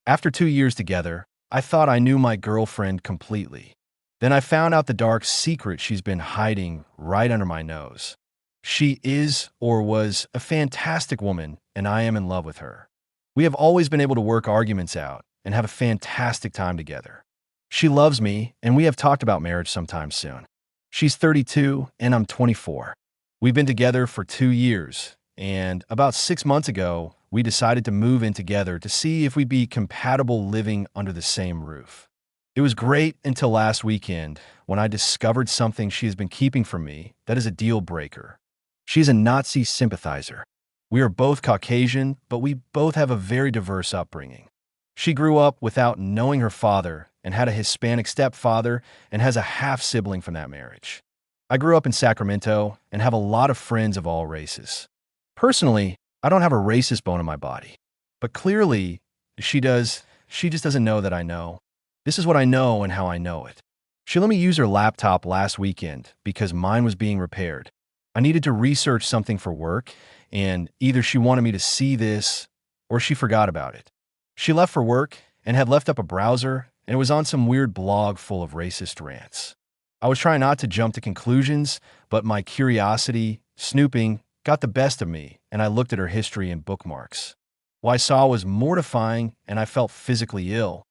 After 2 years together, I thought I knew my girlfriend completely. Then I found out the dark secret she's been hiding right under my nose. She is, or was, a fantastic woman, and I am in love with her. We have always been able to work arguments out and have a fantastic time together. She loves me, and we have talked about marriage sometime soon. She's 32, and I'm 24. We've been together for 2 years, and about 6 months ago, we decided to move in together to see if we'd be compatible living under the same roof. It was great until last weekend when I discovered something she has been keeping from me that is a deal breaker. She's a Nazi sympathizer. We are both Caucasian, but we both have a very diverse upbringing. She grew up without knowing her father and had a Hispanic stepfather and has a half-sibling from that marriage. I grew up in Sacramento and have a lot of friends of all races. Personally, I don't have a racist bone in my body. But clearly, she does. She just doesn't know that I know. This is what I know and how I know it. She let me use her laptop last weekend because mine was being repaired. I needed to research something for work, and either she wanted me to see this or she forgot about it. She left for work and had left up a browser, and it was on some weird blog full of racist rants. I was trying not to jump to conclusions, but my curiosity, snooping, got the best of me, and I looked at her history and bookmarks. What I saw was mortifying, and I felt physically ill.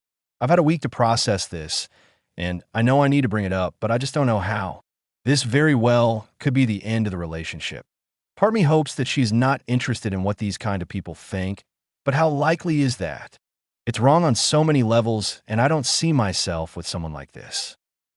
I've had a week to process this, and I know I need to bring it up, but I just don't know how. This very well could be the end of the relationship. Part of me hopes that she's not interested in what these kind of people think, but how likely is that? It's wrong on so many levels, and I don't see myself with someone like this.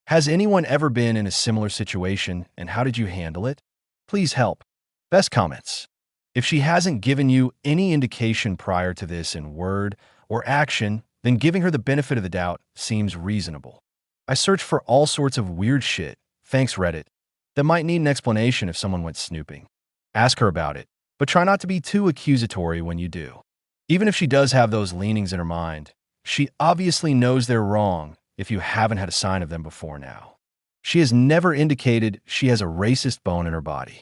Has anyone ever been in a similar situation, and how did you handle it? Please help. Best comments. If she hasn't given you any indication prior to this in word or action, then giving her the benefit of the doubt seems reasonable. I searched for all sorts of weird shit, thanks Reddit, that might need an explanation if someone went snooping. Ask her about it, but try not to be too accusatory when you do. Even if she does have those leanings in her mind, she obviously knows they're wrong if you haven't had a sign of them before now. She has never indicated she has a racist bone in her body.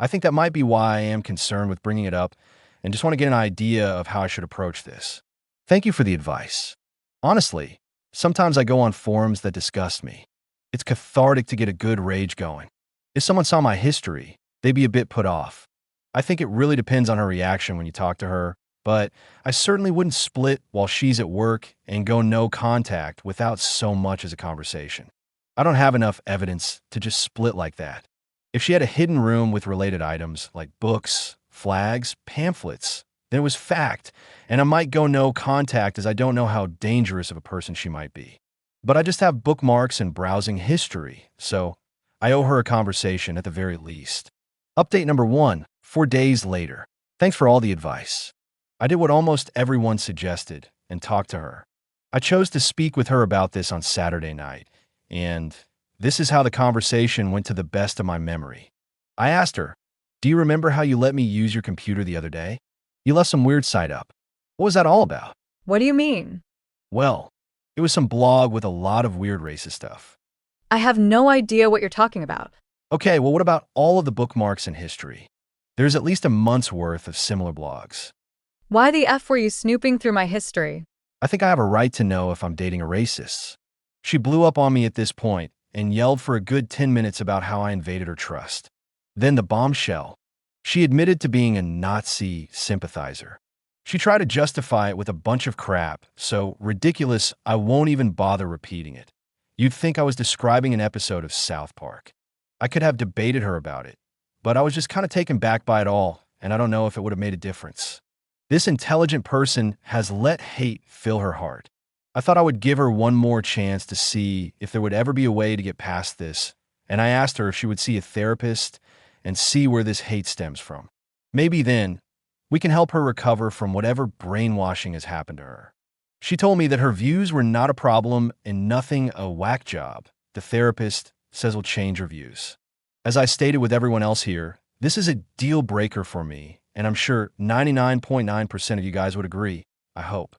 I think that might be why I am concerned with bringing it up and just want to get an idea of how I should approach this. Thank you for the advice. Honestly, sometimes I go on forums that disgust me. It's cathartic to get a good rage going. If someone saw my history, they'd be a bit put off. I think it really depends on her reaction when you talk to her, but I certainly wouldn't split while she's at work and go no contact without so much as a conversation. I don't have enough evidence to just split like that. If she had a hidden room with related items like books, flags, pamphlets, then it was fact, and I might go no contact as I don't know how dangerous of a person she might be. But I just have bookmarks and browsing history, so I owe her a conversation at the very least. Update number 1, 4 days later. Thanks for all the advice. I did what almost everyone suggested and talked to her. I chose to speak with her about this on Saturday night, and this is how the conversation went to the best of my memory. I asked her, "Do you remember how you let me use your computer the other day? You left some weird site up. What was that all about?" What do you mean? Well, it was some blog with a lot of weird racist stuff. I have no idea what you're talking about. Okay, well, what about all of the bookmarks in history? There's at least a month's worth of similar blogs. Why the F were you snooping through my history? I think I have a right to know if I'm dating a racist. She blew up on me at this point and yelled for a good 10 minutes about how I invaded her trust. Then the bombshell. She admitted to being a Nazi sympathizer. She tried to justify it with a bunch of crap, so ridiculous I won't even bother repeating it. You'd think I was describing an episode of South Park. I could have debated her about it, but I was just kind of taken back by it all, and I don't know if it would have made a difference. This intelligent person has let hate fill her heart. I thought I would give her one more chance to see if there would ever be a way to get past this, and I asked her if she would see a therapist and see where this hate stems from. Maybe then, we can help her recover from whatever brainwashing has happened to her. She told me that her views were not a problem and nothing a whack job. The therapist says will change her views. As I stated with everyone else here, this is a deal breaker for me, and I'm sure 99.9% of you guys would agree, I hope.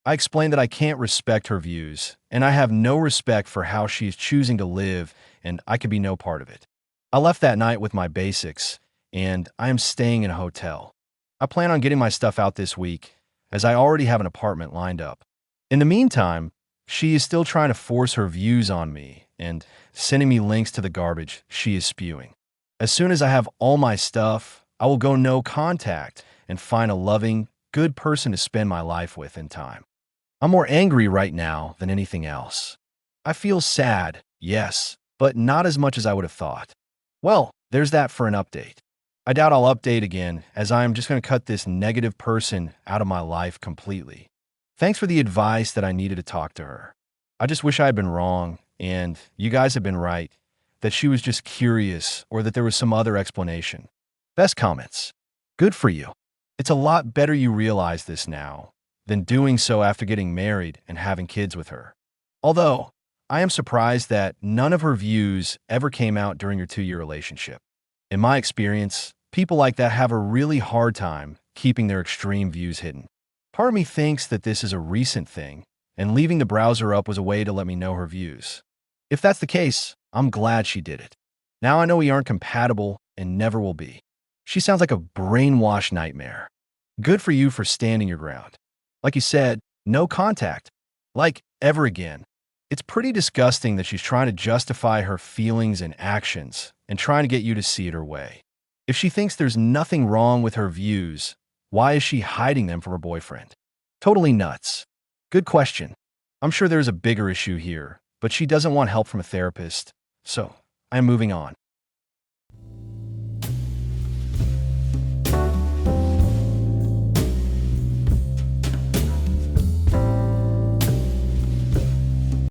I explained that I can't respect her views, and I have no respect for how she is choosing to live, and I could be no part of it. I left that night with my basics, and I am staying in a hotel. I plan on getting my stuff out this week, as I already have an apartment lined up. In the meantime, she is still trying to force her views on me and sending me links to the garbage she is spewing. As soon as I have all my stuff, I will go no contact and find a loving, good person to spend my life with in time. I'm more angry right now than anything else. I feel sad, yes, but not as much as I would have thought. Well, there's that for an update. I doubt I'll update again, as I am just going to cut this negative person out of my life completely. Thanks for the advice that I needed to talk to her. I just wish I had been wrong, and you guys have been right, that she was just curious or that there was some other explanation. Best comments. Good for you. It's a lot better you realize this now than doing so after getting married and having kids with her. Although, I am surprised that none of her views ever came out during your 2-year relationship. In my experience, people like that have a really hard time keeping their extreme views hidden. Part of me thinks that this is a recent thing, and leaving the browser up was a way to let me know her views. If that's the case, I'm glad she did it. Now I know we aren't compatible and never will be. She sounds like a brainwashed nightmare. Good for you for standing your ground. Like you said, no contact. Like, ever again. It's pretty disgusting that she's trying to justify her feelings and actions and trying to get you to see it her way. If she thinks there's nothing wrong with her views, why is she hiding them from her boyfriend? Totally nuts. Good question. I'm sure there's a bigger issue here, but she doesn't want help from a therapist, so I'm moving on.